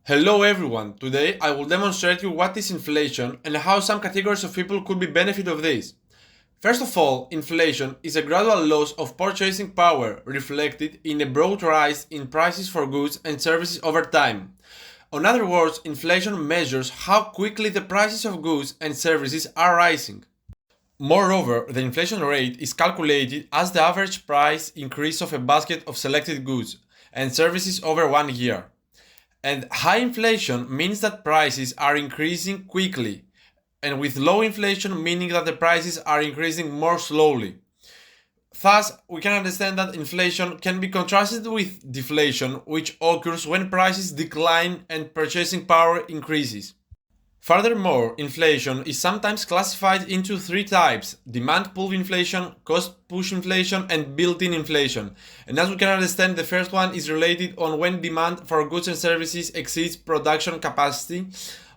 Hello everyone, today I will demonstrate you what is inflation and how some categories of people could be benefit of this. First of all, inflation is a gradual loss of purchasing power reflected in a broad rise in prices for goods and services over time. In other words, inflation measures how quickly the prices of goods and services are rising. Moreover, the inflation rate is calculated as the average price increase of a basket of selected goods and services over 1 year. And high inflation means that prices are increasing quickly, and with low inflation meaning that the prices are increasing more slowly. Thus, we can understand that inflation can be contrasted with deflation, which occurs when prices decline and purchasing power increases. Furthermore, inflation is sometimes classified into three types: demand pull inflation, cost push inflation, and built-in inflation. And as we can understand, the first one is related on when demand for goods and services exceeds production capacity.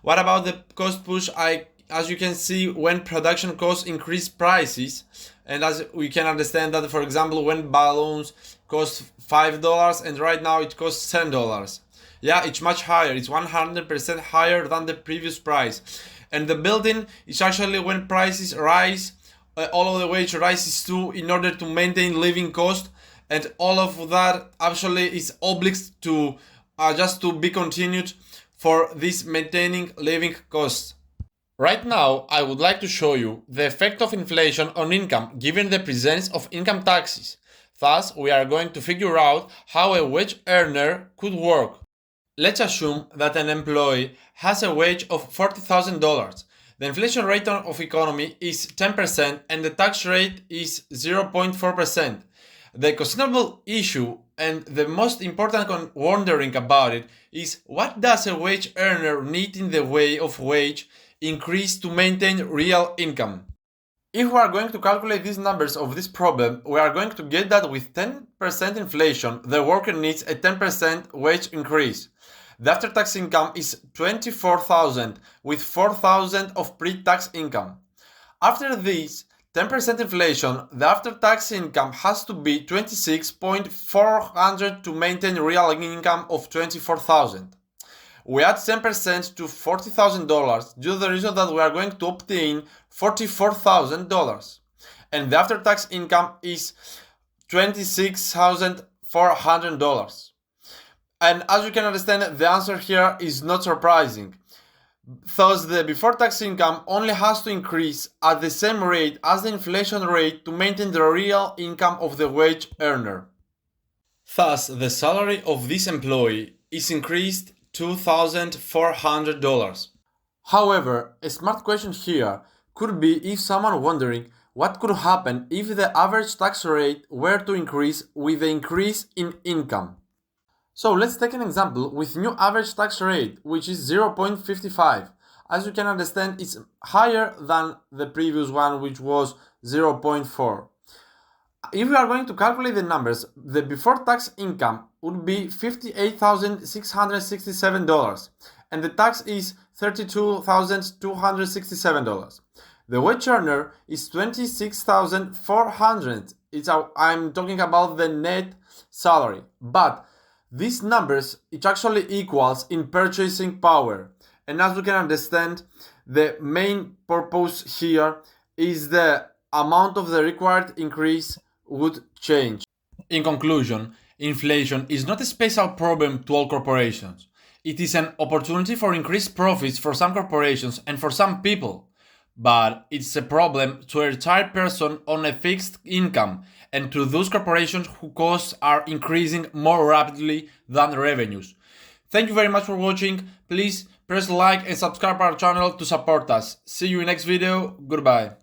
What about the cost push? As you can see, when production costs increase prices, and as we can understand that, for example, when balloons cost $5 and right now it costs $10. Yeah, it's much higher. It's 100% higher than the previous price. And the built-in is actually when prices rise, all of the wage rises too, in order to maintain living cost, and all of that actually is obliged to just to be continued for this maintaining living costs. Right now, I would like to show you the effect of inflation on income given the presence of income taxes. Thus, we are going to figure out how a wage earner could work. Let's assume that an employee has a wage of $40,000. The inflation rate of economy is 10% and the tax rate is 0.4%. The questionable issue and the most important wondering about it is, what does a wage earner need in the way of wage increase to maintain real income? If we are going to calculate these numbers of this problem, we are going to get that with 10% inflation, the worker needs a 10% wage increase. The after-tax income is $24,000 with $4,000 of pre-tax income. After this 10% inflation, the after-tax income has to be $26,400 to maintain real income of $24,000. We add 10% to $40,000 due to the reason that we are going to obtain $44,000. And the after-tax income is $26,400. And as you can understand, the answer here is not surprising. Thus, the before-tax income only has to increase at the same rate as the inflation rate to maintain the real income of the wage earner. Thus, the salary of this employee is increased $2,400. However, a smart question here could be if someone wondering what could happen if the average tax rate were to increase with the increase in income. So let's take an example with new average tax rate, which is 0.55. As you can understand, it's higher than the previous one, which was 0.4. If we are going to calculate the numbers, the before tax income would be $58,667 and the tax is $32,267. The wage earner is $26,400. I'm talking about the net salary, but these numbers, it actually equals in purchasing power. And as you can understand, the main purpose here is the amount of the required increase would change. In conclusion, inflation is not a special problem to all corporations. It is an opportunity for increased profits for some corporations and for some people. But it's a problem to a retired person on a fixed income and to those corporations whose costs are increasing more rapidly than revenues. Thank you very much for watching. Please press like and subscribe our channel to support us. See you in next video. Goodbye.